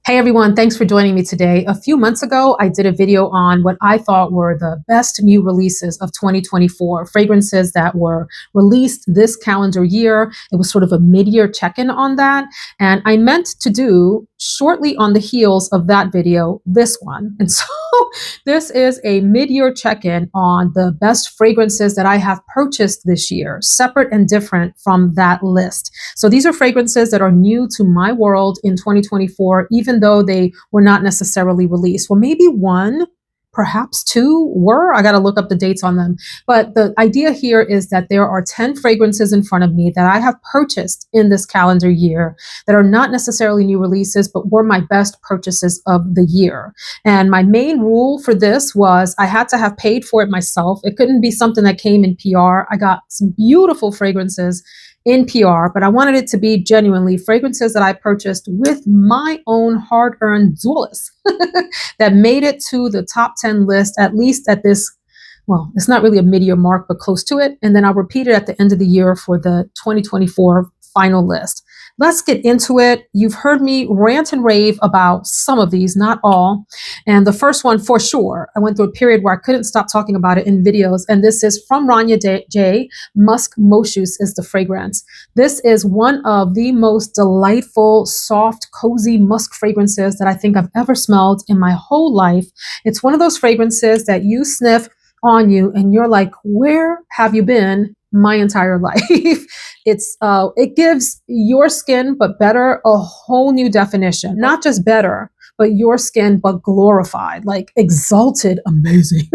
Hey everyone, thanks for joining me today. A few months ago, I did a video on what I thought were the best new releases of 2024, fragrances that were released this calendar year. It was sort of a mid-year check-in on that. And I meant to do, shortly on the heels of that video, this one. And so this is a mid-year check-in on the best fragrances that I have purchased this year, separate and different from that list. So these are fragrances that are new to my world in 2024, even though they were not necessarily released. Well, maybe one, perhaps two were. I got to look up the dates on them. But the idea here is that there are 10 fragrances in front of me that I have purchased in this calendar year that are not necessarily new releases, but were my best purchases of the year. And my main rule for this was I had to have paid for it myself. It couldn't be something that came in PR. I got some beautiful fragrances in PR, but I wanted it to be genuinely fragrances that I purchased with my own hard-earned dollars that made it to the top 10 list, at least at this, well, it's not really a mid-year mark, but close to it. And then I'll repeat it at the end of the year for the 2024 final list. Let's get into it. You've heard me rant and rave about some of these, not all. And the first one, for sure, I went through a period where I couldn't stop talking about it in videos. And this is from Rania J. Musk Moschus is the fragrance. This is one of the most delightful, soft, cozy musk fragrances that I think I've ever smelled in my whole life. It's one of those fragrances that you sniff on you and you're like, where have you been my entire life? It gives your skin, but better, a whole new definition. Not just better, but your skin, but glorified, like exalted, amazing.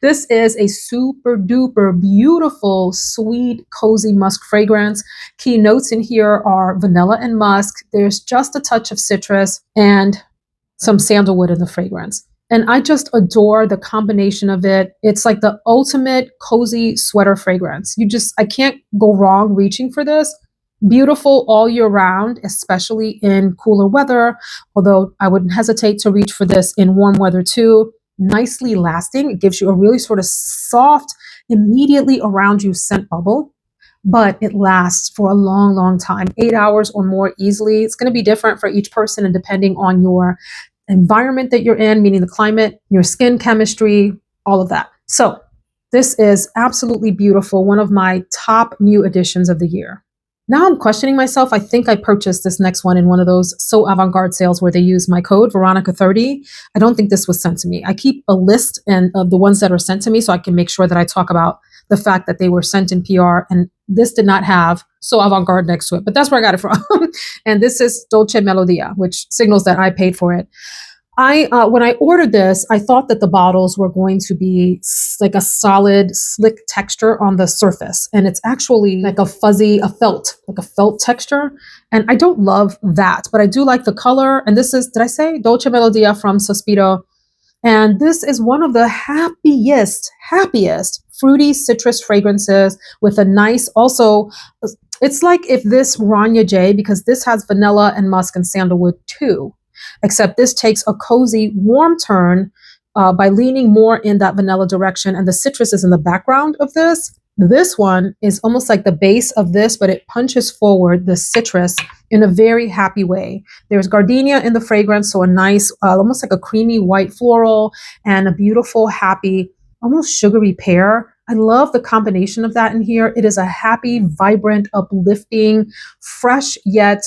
This is a super duper beautiful, sweet, cozy musk fragrance. Key notes in here are vanilla and musk. There's just a touch of citrus and some sandalwood in the fragrance. And I just adore the combination of it. It's like the ultimate cozy sweater fragrance. I can't go wrong reaching for this. Beautiful all year round, especially in cooler weather, although I wouldn't hesitate to reach for this in warm weather too. Nicely lasting. It gives you a really sort of soft, immediately around you scent bubble, but it lasts for a long, long time, 8 hours or more easily. It's going to be different for each person and depending on your environment that you're in, meaning the climate, your skin chemistry, all of that. So this is absolutely beautiful. One of my top new additions of the year. Now I'm questioning myself. I think I purchased this next one in one of those So Avant-Garde sales where they use my code Veronica30. I don't think this was sent to me. I keep a list of the ones that are sent to me so I can make sure that I talk about the fact that they were sent in PR, and this did not have So Avant-Garde next to it, but that's where I got it from. And this is Dolce Melodia, which signals that I paid for it. When I ordered this, I thought that the bottles were going to be like a solid, slick texture on the surface. And it's actually like a felt texture. And I don't love that, but I do like the color. And this is, did I say Dolce Melodia from Sospiro? And this is one of the happiest fruity citrus fragrances with a nice, also, it's like if this Rania J, because this has vanilla and musk and sandalwood too, except this takes a cozy, warm turn by leaning more in that vanilla direction, and the citrus is in the background of this. This one is almost like the base of this, but it punches forward the citrus in a very happy way. There's gardenia in the fragrance, so a nice, almost like a creamy white floral, and a beautiful, happy, almost sugary pear. I love the combination of that in here. It is a happy, vibrant, uplifting, fresh yet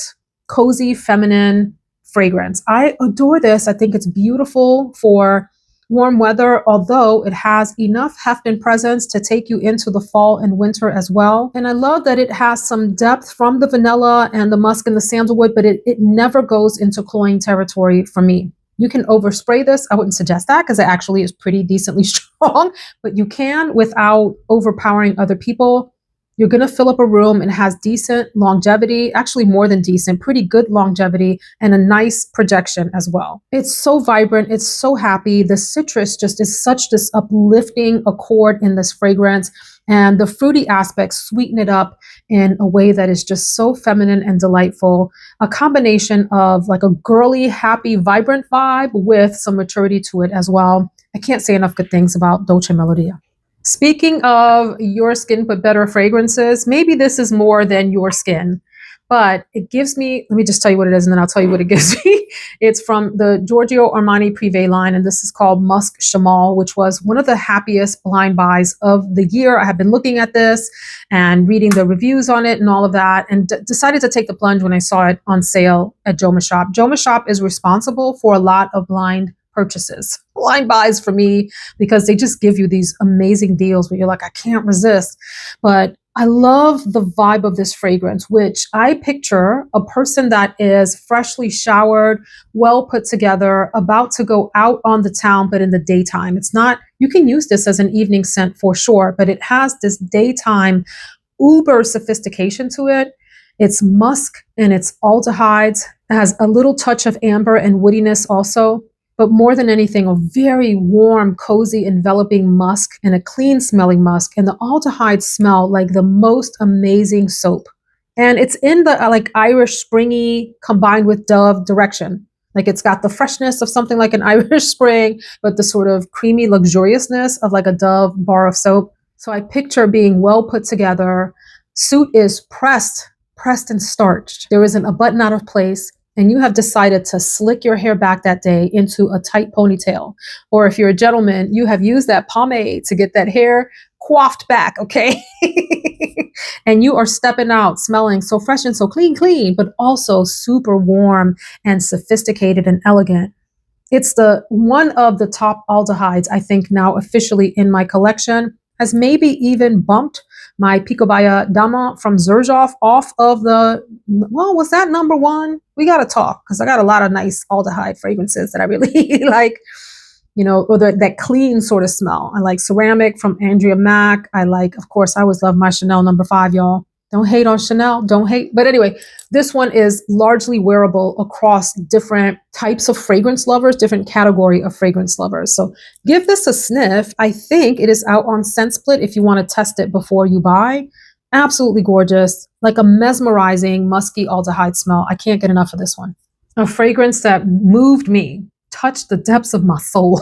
cozy, feminine fragrance. I adore this. I think it's beautiful for warm weather, although it has enough heft and presence to take you into the fall and winter as well. And I love that it has some depth from the vanilla and the musk and the sandalwood, but it never goes into cloying territory for me. You can overspray this. I wouldn't suggest that because it actually is pretty decently strong, but you can without overpowering other people. You're going to fill up a room and has decent longevity, actually more than decent, pretty good longevity, and a nice projection as well. It's so vibrant. It's so happy. The citrus just is such this uplifting accord in this fragrance, and the fruity aspects sweeten it up in a way that is just so feminine and delightful. A combination of like a girly, happy, vibrant vibe with some maturity to it as well. I can't say enough good things about Dolce Melodia. Speaking of your skin but better fragrances, maybe this is more than your skin. but it gives me, let me just tell you what it is and then I'll tell you what it gives me. It's from the Giorgio Armani Prive line, and this is called Musc Shamal, which was one of the happiest blind buys of the year. I have been looking at this and reading the reviews on it and all of that, and decided to take the plunge when I saw it on sale at Joma Shop. Joma Shop is responsible for a lot of blind purchases, blind buys for me, because they just give you these amazing deals where you're like, I can't resist. But I love the vibe of this fragrance, which I picture a person that is freshly showered, well put together, about to go out on the town, but in the daytime. It's not, you can use this as an evening scent for sure, but it has this daytime uber sophistication to it. It's musk and it's aldehydes. It has a little touch of amber and woodiness also. But more than anything, a very warm, cozy, enveloping musk and a clean smelling musk. And the aldehydes smell like the most amazing soap. And it's in the like Irish springy combined with Dove direction. Like it's got the freshness of something like an Irish spring, but the sort of creamy luxuriousness of like a Dove bar of soap. So I picture being well put together. Suit is pressed and starched. There isn't a button out of place. And you have decided to slick your hair back that day into a tight ponytail. Or if you're a gentleman, you have used that pomade to get that hair coiffed back, okay? And you are stepping out smelling so fresh and so clean, but also super warm and sophisticated and elegant. It's the one of the top aldehydes, I think, now officially in my collection, has maybe even bumped my Picobaya Dama from Xerjoff off of the, well, was that number one? We got to talk, because I got a lot of nice aldehyde fragrances that I really like, you know, or that clean sort of smell. I like Ceramic from Andrea Mack. I like, of course, I always love my Chanel number 5, y'all. Don't hate on Chanel, don't hate. But anyway, this one is largely wearable across different types of fragrance lovers, different category of fragrance lovers. So give this a sniff. I think it is out on Scent Split if you want to test it before you buy. Absolutely gorgeous, like a mesmerizing musky aldehyde smell. I can't get enough of this one. A fragrance that moved me, touched the depths of my soul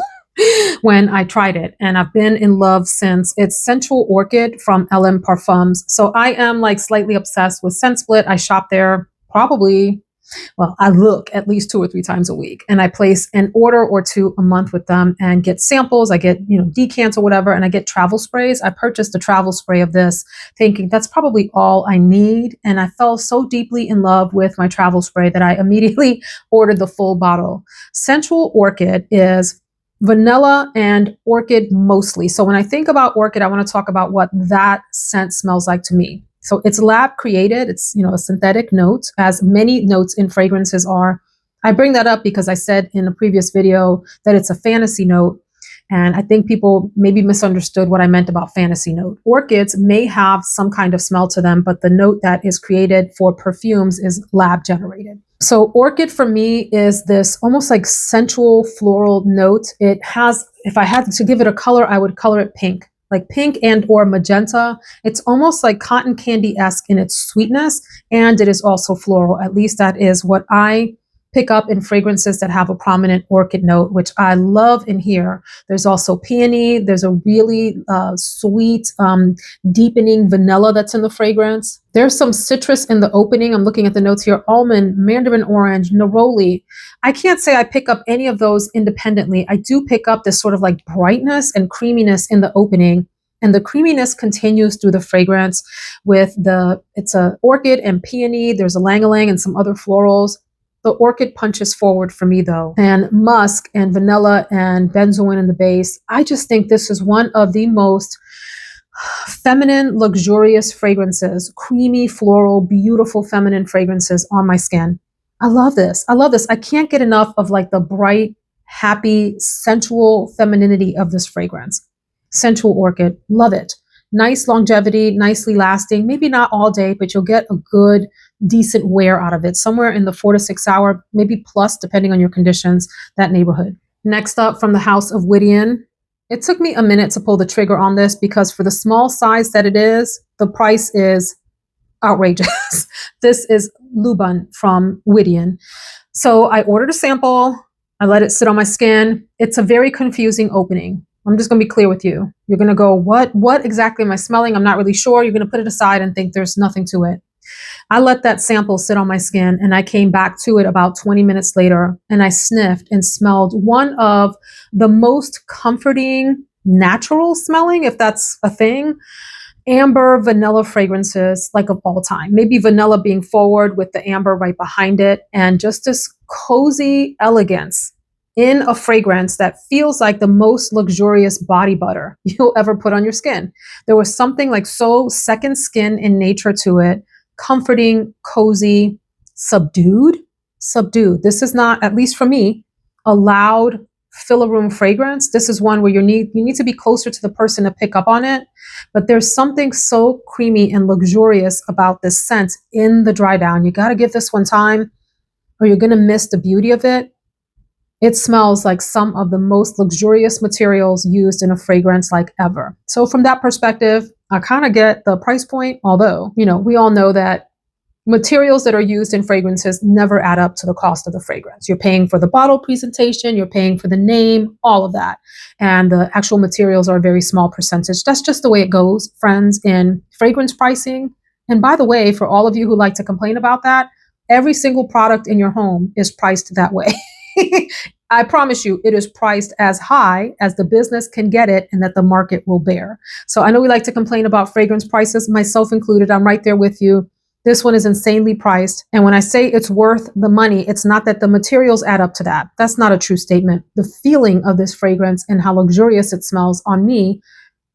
when I tried it, and I've been in love since. It's Sensual Orchid from LM Parfums. So I am like slightly obsessed with Scent Split. I shop there probably, well, I look at least 2 or 3 times a week, and I place an order or 2 a month with them and get samples. I get, you know, decants or whatever, and I get travel sprays. I purchased a travel spray of this thinking that's probably all I need. And I fell so deeply in love with my travel spray that I immediately ordered the full bottle. Sensual Orchid is vanilla and orchid mostly. So when I think about orchid, I want to talk about what that scent smells like to me. So it's lab created. It's, you know, a synthetic note, as many notes in fragrances are. I bring that up because I said in a previous video that it's a fantasy note. And I think people maybe misunderstood what I meant about fantasy note. Orchids may have some kind of smell to them, but the note that is created for perfumes is lab generated. So orchid for me is this almost like sensual floral note. It has, if I had to give it a color, I would color it pink, like pink and or magenta. It's almost like cotton candy-esque in its sweetness, and it is also floral. At least that is what I pick up in fragrances that have a prominent orchid note, which I love in here. There's also peony. There's a really sweet, deepening vanilla that's in the fragrance. There's some citrus in the opening. I'm looking at the notes here. Almond, mandarin orange, neroli. I can't say I pick up any of those independently. I do pick up this sort of like brightness and creaminess in the opening. And the creaminess continues through the fragrance with it's a orchid and peony. There's a ylang-ylang and some other florals. The orchid punches forward for me though, and musk and vanilla and benzoin in the base. I just think this is one of the most feminine, luxurious fragrances, creamy, floral, beautiful feminine fragrances on my skin. I love this. I love this. I can't get enough of like the bright, happy, sensual femininity of this fragrance. Sensual Orchid, love it. Nice longevity, nicely lasting, maybe not all day, but you'll get a good, decent wear out of it, somewhere in the 4 to 6 hour, maybe plus, depending on your conditions, that neighborhood. Next up, from the house of Widian. It took me a minute to pull the trigger on this because for the small size that it is, the price is outrageous. This is Luban from Widian. So I ordered a sample. I let it sit on my skin. It's a very confusing opening. I'm just going to be clear with you. You're going to go, what exactly am I smelling? I'm not really sure. You're going to put it aside and think there's nothing to it. I let that sample sit on my skin and I came back to it about 20 minutes later and I sniffed and smelled one of the most comforting, natural smelling, if that's a thing, amber vanilla fragrances like of all time. Maybe vanilla being forward with the amber right behind it, and just this cozy elegance in a fragrance that feels like the most luxurious body butter you'll ever put on your skin. There was something like so second skin in nature to it, comforting, cozy, subdued. Subdued. This is not, at least for me, a loud fill a room fragrance. This is one where you need to be closer to the person to pick up on it. But there's something so creamy and luxurious about this scent in the dry down. You got to give this one time or you're going to miss the beauty of it. It smells like some of the most luxurious materials used in a fragrance like ever. So from that perspective, I kind of get the price point, although, we all know that materials that are used in fragrances never add up to the cost of the fragrance. You're paying for the bottle presentation, you're paying for the name, all of that. And the actual materials are a very small percentage. That's just the way it goes, friends, in fragrance pricing. And by the way, for all of you who like to complain about that, every single product in your home is priced that way. I promise you, it is priced as high as the business can get it and that the market will bear. So I know we like to complain about fragrance prices, myself included. I'm right there with you. This one is insanely priced. And when I say it's worth the money, it's not that the materials add up to that. That's not a true statement. The feeling of this fragrance and how luxurious it smells on me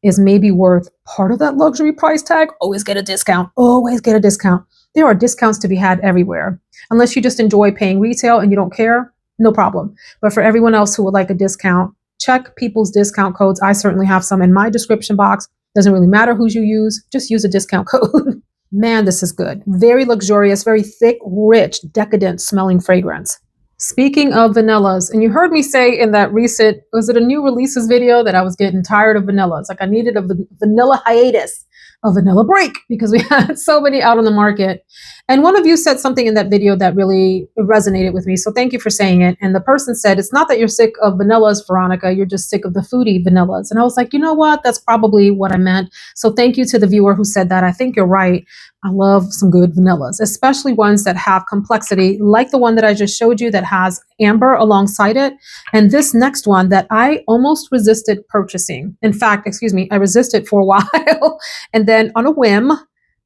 is maybe worth part of that luxury price tag. Always get a discount. Always get a discount. There are discounts to be had everywhere. Unless you just enjoy paying retail and you don't care, no problem. But for everyone else who would like a discount, check people's discount codes. I certainly have some in my description box. Doesn't really matter who you use. Just use a discount code. Man, this is good. Very luxurious, very thick, rich, decadent smelling fragrance. Speaking of vanillas, and you heard me say in that recent, was it a new releases video, that I was getting tired of vanillas? Like I needed a vanilla hiatus, a vanilla break, because we had so many out on the market. And one of you said something in that video that really resonated with me. So thank you for saying it. And the person said, it's not that you're sick of vanillas, Veronica, you're just sick of the foodie vanillas. And I was like, you know what? That's probably what I meant. So thank you to the viewer who said that. I think you're right. I love some good vanillas, especially ones that have complexity, like the one that I just showed you that has amber alongside it. And this next one that I almost resisted purchasing. In fact, I resisted for a while. And then on a whim,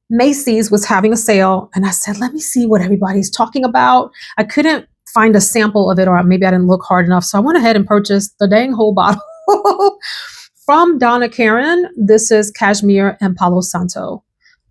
Macy's was having a sale and I said, let me see what everybody's talking about. I couldn't find a sample of it, or maybe I didn't look hard enough. So I went ahead and purchased the dang whole bottle from Donna Karan. This is Cashmere and Palo Santo.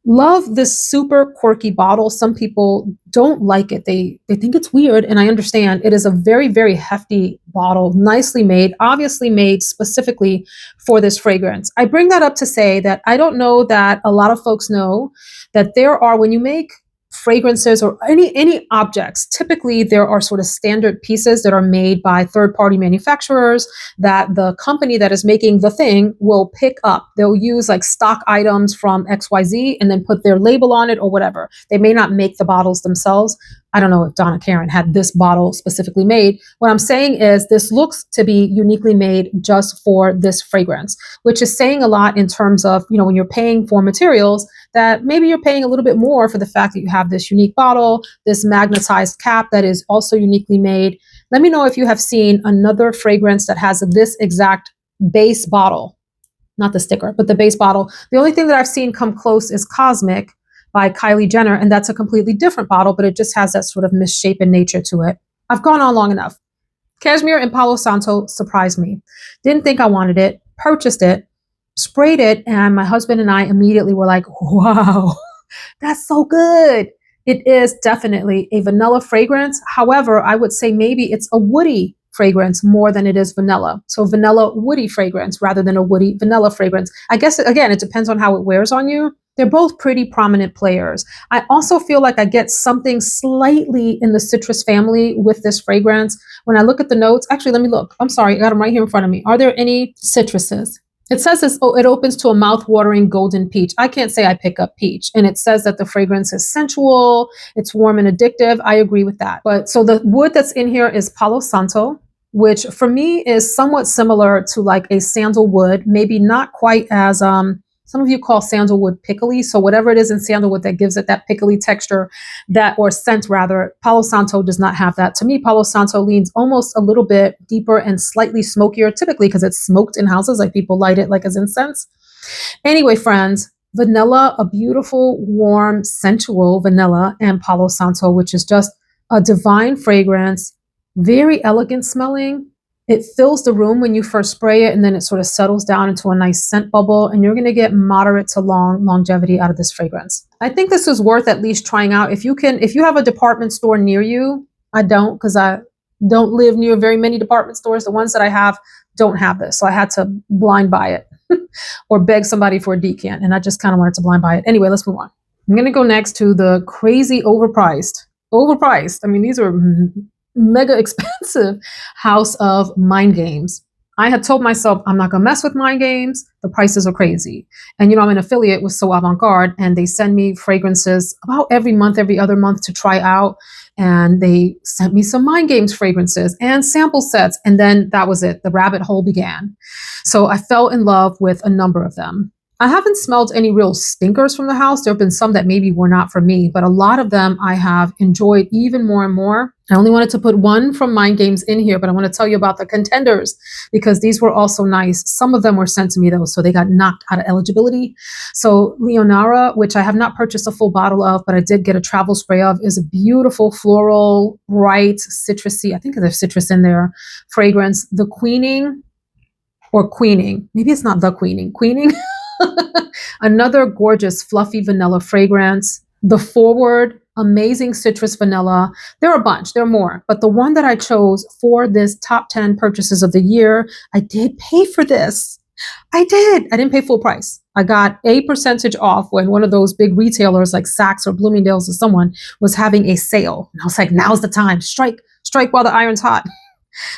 Love this super quirky bottle. Some people don't like it. They think it's weird, and I understand. It is a very, very hefty bottle, nicely made, obviously made specifically for this fragrance. I bring that up to say that I don't know that a lot of folks know that there are, when you make fragrances or any objects, typically there are sort of standard pieces that are made by third-party manufacturers that the company that is making the thing will pick up. They'll use like stock items from XYZ and then put their label on it or whatever. They may not make the bottles themselves. I don't know if Donna Karan had this bottle specifically made. What I'm saying is this looks to be uniquely made just for this fragrance, which is saying a lot in terms of, when you're paying for materials, that maybe you're paying a little bit more for the fact that you have this unique bottle, this magnetized cap that is also uniquely made. Let me know if you have seen another fragrance that has this exact base bottle, not the sticker, but the base bottle. The only thing that I've seen come close is Cosmic by Kylie Jenner, and that's a completely different bottle, but it just has that sort of misshapen nature to it. I've gone on long enough. Cashmere and Palo Santo surprised me. Didn't think I wanted it, purchased it, sprayed it, and my husband and I immediately were like, wow, that's so good. It is definitely a vanilla fragrance. However, I would say maybe it's a woody fragrance more than it is vanilla. So vanilla woody fragrance rather than a woody vanilla fragrance. I guess, again, it depends on how it wears on you. They're both pretty prominent players. I also feel like I get something slightly in the citrus family with this fragrance. When I look at the notes, actually, let me look. I'm sorry, I got them right here in front of me. Are there any citruses? It says this, it opens to a mouth-watering golden peach. I can't say I pick up peach. And it says that the fragrance is sensual, it's warm and addictive. I agree with that. But so the wood that's in here is Palo Santo, which for me is somewhat similar to like a sandalwood, maybe not quite as some of you call sandalwood pickly. So whatever it is in sandalwood that gives it that pickly texture, that, or scent rather, Palo Santo does not have that. To me, Palo Santo leans almost a little bit deeper and slightly smokier, typically because it's smoked in houses, like people light it like as incense. Anyway, friends, vanilla, a beautiful, warm, sensual vanilla, and Palo Santo, which is just a divine fragrance, very elegant smelling. It fills the room when you first spray it, and then it sort of settles down into a nice scent bubble, and you're going to get moderate to long longevity out of this fragrance. I think this is worth at least trying out. If you have a department store near you, I don't, because I don't live near very many department stores. The ones that I have don't have this, so I had to blind buy it or beg somebody for a decant, and I just kind of wanted to blind buy it. Anyway, let's move on. I'm going to go next to the crazy overpriced. I mean, these are mega expensive House of Mind Games. I had told myself I'm not gonna mess with Mind Games. The prices are crazy. And you know, I'm an affiliate with So Avant-Garde, and they send me fragrances about every month, every other month to try out. And they sent me some Mind Games fragrances and sample sets. And then that was it. The rabbit hole began. So I fell in love with a number of them. I haven't smelled any real stinkers from the house. There have been some that maybe were not for me, but a lot of them I have enjoyed even more and more. I only wanted to put one from Mind Games in here, but I want to tell you about the contenders because these were also nice. Some of them were sent to me though, so they got knocked out of eligibility. So Leonara, which I have not purchased a full bottle of, but I did get a travel spray of, is a beautiful floral, bright, citrusy, I think there's citrus in there, fragrance. The Queening, maybe it's not the Queening, another gorgeous fluffy vanilla fragrance. The Forward, amazing citrus vanilla. There are a bunch, there are more, but the one that I chose for this top 10 purchases of the year, I did pay for this. I didn't pay full price. I got a percentage off when one of those big retailers like Saks or Bloomingdale's or someone was having a sale. And I was like, now's the time. Strike while the iron's hot.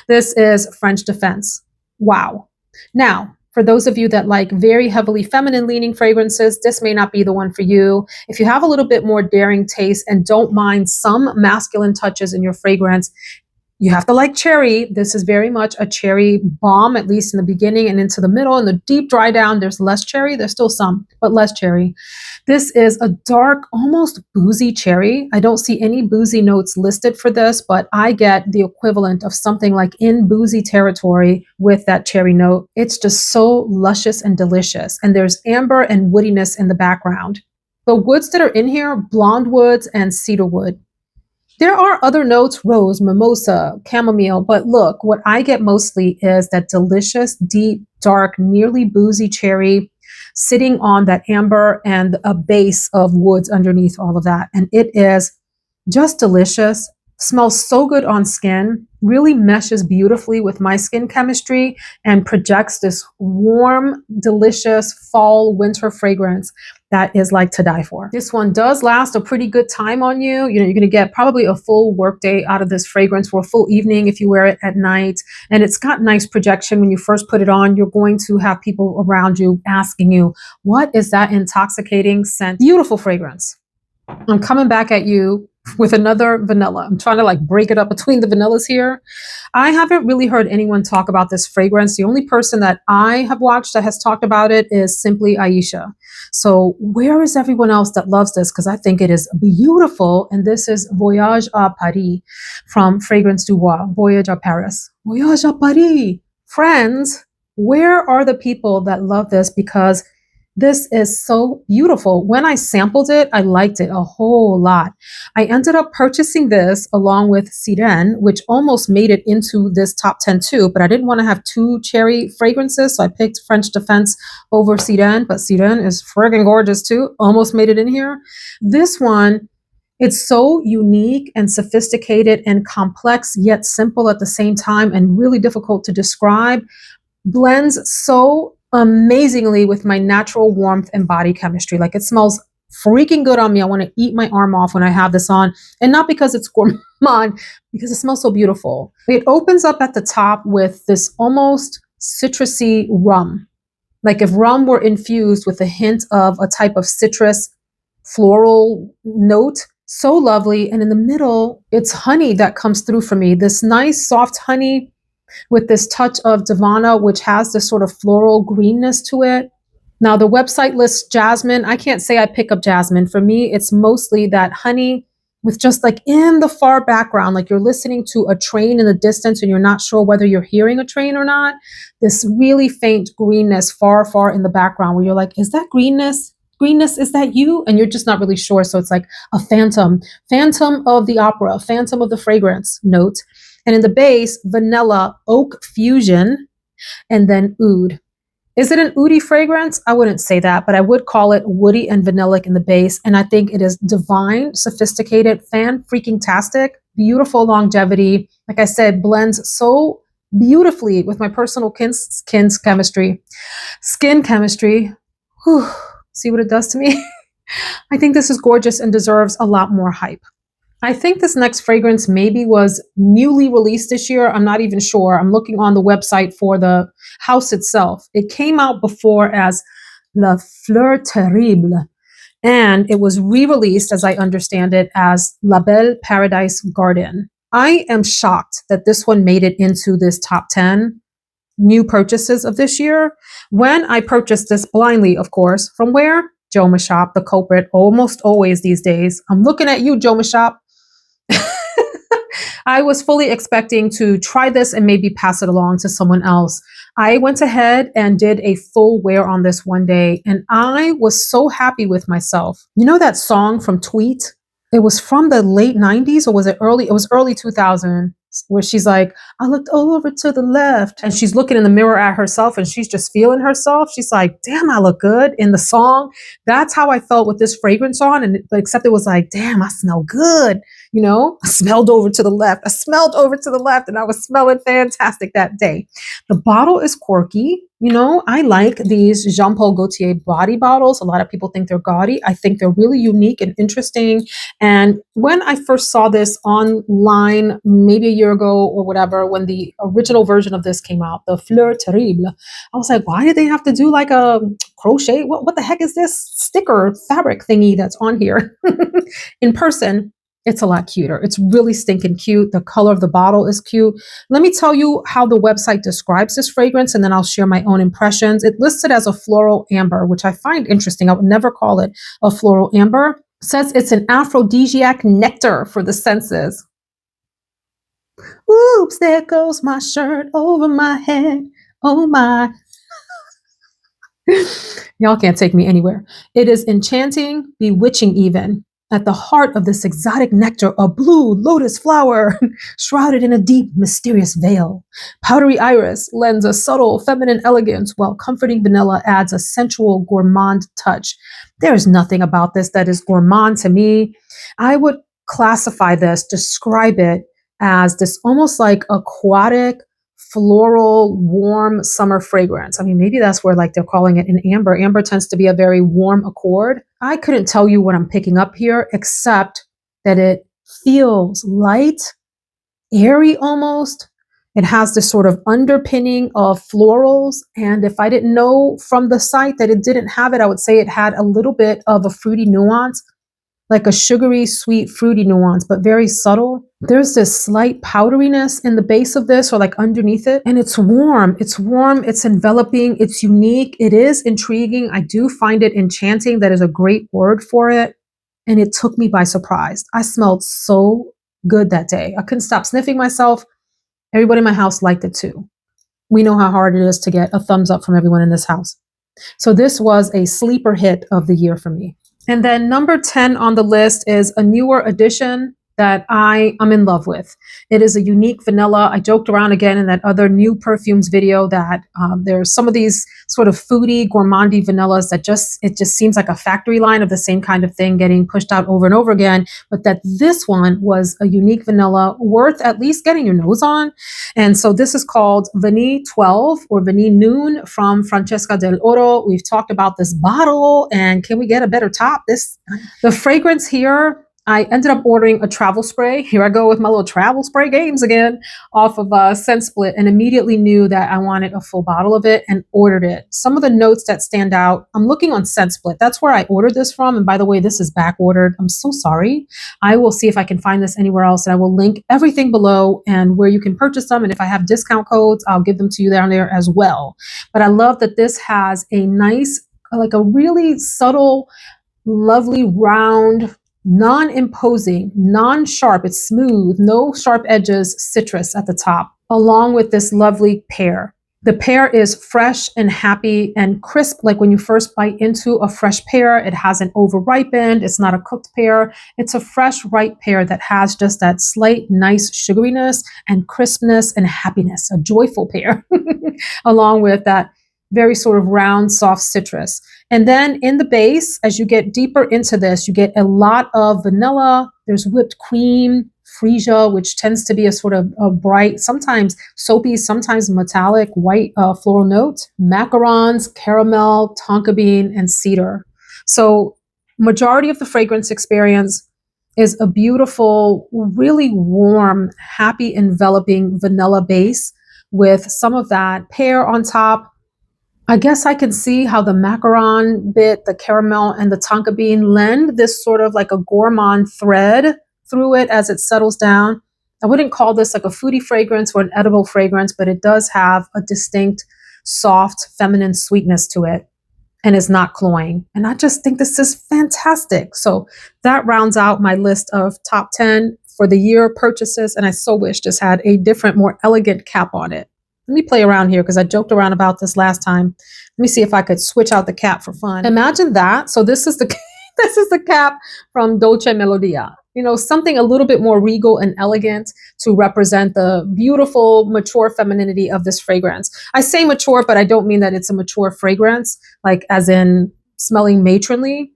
This is French Defense. Wow. Now, for those of you that like very heavily feminine leaning fragrances, this may not be the one for you. If you have a little bit more daring taste and don't mind some masculine touches in your fragrance, you have to like cherry. This is very much a cherry bomb, at least in the beginning and into the middle. In the deep dry down, there's less cherry. There's still some, but less cherry. This is a dark, almost boozy cherry. I don't see any boozy notes listed for this, but I get the equivalent of something like in boozy territory with that cherry note. It's just so luscious and delicious. And there's amber and woodiness in the background. The woods that are in here, blonde woods and cedar wood. There are other notes, rose, mimosa, chamomile, but look, what I get mostly is that delicious, deep, dark, nearly boozy cherry sitting on that amber and a base of woods underneath all of that. And it is just delicious, smells so good on skin, really meshes beautifully with my skin chemistry and projects this warm, delicious fall, winter fragrance that is like to die for. This one does last a pretty good time on you. You know, you're going to get probably a full workday out of this fragrance, or a full evening if you wear it at night. And it's got nice projection. When you first put it on, you're going to have people around you asking you, what is that intoxicating scent? Beautiful fragrance. I'm coming back at you with another vanilla. I'm trying to like break it up between the vanillas here. I haven't really heard anyone talk about this fragrance. The only person that I have watched that has talked about it is simply Aisha. So where is everyone else that loves this? Because I think it is beautiful. And this is Voyage à Paris from Fragrance du Bois. Voyage à Paris. Voyage à Paris. Friends, where are the people that love this? Because this is so beautiful. When I sampled it, I liked it a whole lot. I ended up purchasing this along with Sirène, which almost made it into this top 10 too, but I didn't want to have two cherry fragrances, so I picked French Defense over Sirène, but Sirène is friggin' gorgeous too. Almost made it in here. This one, it's so unique and sophisticated and complex, yet simple at the same time and really difficult to describe. Blends so amazingly with my natural warmth and body chemistry. Like, it smells freaking good on me. I want to eat my arm off when I have this on, and not because it's gourmand, because it smells so beautiful. It opens up at the top with this almost citrusy rum. Like if rum were infused with a hint of a type of citrus floral note. So lovely. And in the middle, it's honey that comes through for me. This nice soft honey with this touch of Divana, which has this sort of floral greenness to it. Now, the website lists jasmine. I can't say I pick up jasmine. For me, it's mostly that honey with just like in the far background, like you're listening to a train in the distance and you're not sure whether you're hearing a train or not. This really faint greenness far, far in the background where you're like, is that greenness? Greenness, is that you? And you're just not really sure. So it's like a phantom, phantom of the opera, phantom of the fragrance note. And in the base, vanilla, oak fusion, and then oud. Is it an oody fragrance? I wouldn't say that, but I would call it woody and vanillic in the base. And I think it is divine, sophisticated, fan freaking tastic, beautiful longevity. Like I said, blends so beautifully with my personal skin chemistry. Whew. See what it does to me? I think this is gorgeous and deserves a lot more hype. I think this next fragrance maybe was newly released this year. I'm not even sure. I'm looking on the website for the house itself. It came out before as La Fleur Terrible, and it was re-released, as I understand it, as La Belle Paradise Garden. I am shocked that this one made it into this top 10 new purchases of this year. When I purchased this blindly, of course, from where? Joma Shop, the culprit, almost always these days. I'm looking at you, Joma Shop. I was fully expecting to try this and maybe pass it along to someone else. I went ahead and did a full wear on this one day, and I was so happy with myself. You know that song from Tweet? It was from the late 90s, or was it early? It was early 2000, where she's like, I looked over to the left, and she's looking in the mirror at herself and she's just feeling herself. She's like, damn, I look good in the song. That's how I felt with this fragrance on. And except it was like, damn, I smell good. You know, I smelled over to the left. I smelled over to the left and I was smelling fantastic that day. The bottle is quirky. You know, I like these Jean Paul Gaultier body bottles. A lot of people think they're gaudy. I think they're really unique and interesting. And when I first saw this online, maybe a year ago or whatever, when the original version of this came out, the Fleur Terrible, I was like, why did they have to do like a crochet? What the heck is this sticker fabric thingy that's on here? In person, it's a lot cuter. It's really stinking cute. The color of the bottle is cute. Let me tell you how the website describes this fragrance, and then I'll share my own impressions. It lists it as a floral amber, which I find interesting. I would never call it a floral amber. It says it's an aphrodisiac nectar for the senses. Oops, there goes my shirt over my head. Oh my. Y'all can't take me anywhere. It is enchanting, bewitching even. At the heart of this exotic nectar, a blue lotus flower, shrouded in a deep, mysterious veil. Powdery iris lends a subtle, feminine elegance, while comforting vanilla adds a sensual, gourmand touch. There is nothing about this that is gourmand to me. I would classify this, describe it as this almost like aquatic, floral, warm summer fragrance. I mean, maybe that's where like they're calling it an amber. Amber tends to be a very warm accord. I couldn't tell you what I'm picking up here, except that it feels light, airy almost. It has this sort of underpinning of florals. And if I didn't know from the site that it didn't have it, I would say it had a little bit of a fruity nuance, like a sugary, sweet, fruity nuance, but very subtle. There's this slight powderiness in the base of this, or like underneath it. And it's warm. It's warm. It's enveloping. It's unique. It is intriguing. I do find it enchanting. That is a great word for it. And it took me by surprise. I smelled so good that day. I couldn't stop sniffing myself. Everybody in my house liked it too. We know how hard it is to get a thumbs up from everyone in this house. So this was a sleeper hit of the year for me. And then number 10 on the list is a newer addition that I am in love with. It is a unique vanilla. I joked around again in that other new perfumes video that there's some of these sort of foodie, gourmandy vanillas that it just seems like a factory line of the same kind of thing getting pushed out over and over again, but that this one was a unique vanilla worth at least getting your nose on. And so this is called Vanille 12 or Vanille Noon from Francesca dell'Oro. We've talked about this bottle, and can we get a better top? The fragrance here, I ended up ordering a travel spray. Here I go with my little travel spray games again, off of Scent Split, and immediately knew that I wanted a full bottle of it and ordered it. Some of the notes that stand out, I'm looking on Scent Split. That's where I ordered this from. And by the way, this is back ordered. I'm so sorry. I will see if I can find this anywhere else, and I will link everything below and where you can purchase them. And if I have discount codes, I'll give them to you down there as well. But I love that this has a nice like a really subtle, lovely, round, non-imposing, non-sharp, it's smooth, no sharp edges, citrus at the top, along with this lovely pear. The pear is fresh and happy and crisp. Like when you first bite into a fresh pear, it hasn't over-ripened. It's not a cooked pear. It's a fresh, ripe pear that has just that slight, nice sugariness and crispness and happiness, a joyful pear, along with that very sort of round, soft citrus. And then in the base, as you get deeper into this, you get a lot of vanilla. There's whipped cream, freesia, which tends to be a sort of a bright, sometimes soapy, sometimes metallic white floral note, macarons, caramel, tonka bean, and cedar. So majority of the fragrance experience is a beautiful, really warm, happy, enveloping vanilla base with some of that pear on top. I guess I can see how the macaron bit, the caramel, and the tonka bean lend this sort of like a gourmand thread through it as it settles down. I wouldn't call this like a foodie fragrance or an edible fragrance, but it does have a distinct, soft, feminine sweetness to it and is not cloying. And I just think this is fantastic. So that rounds out my list of top 10 for the year purchases. And I so wish this had a different, more elegant cap on it. Let me play around here because I joked around about this last time. Let me see if I could switch out the cap for fun. Imagine that. So this is the this is the cap from Dolce Melodia. You know, something a little bit more regal and elegant to represent the beautiful, mature femininity of this fragrance. I say mature, but I don't mean that it's a mature fragrance, like as in smelling matronly,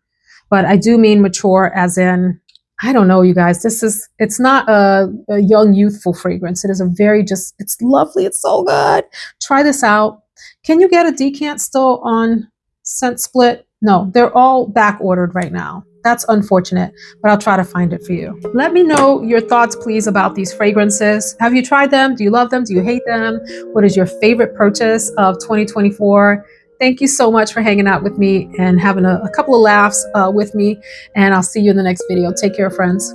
but I do mean mature as in, I don't know, you guys, it's not a young, youthful fragrance. It is a very it's lovely. It's so good. Try this out. Can you get a decant still on Scent Split? No, they're all back ordered right now. That's unfortunate, but I'll try to find it for you. Let me know your thoughts, please, about these fragrances. Have you tried them? Do you love them? Do you hate them? What is your favorite purchase of 2024? Thank you so much for hanging out with me and having a couple of laughs with me. And I'll see you in the next video. Take care, friends.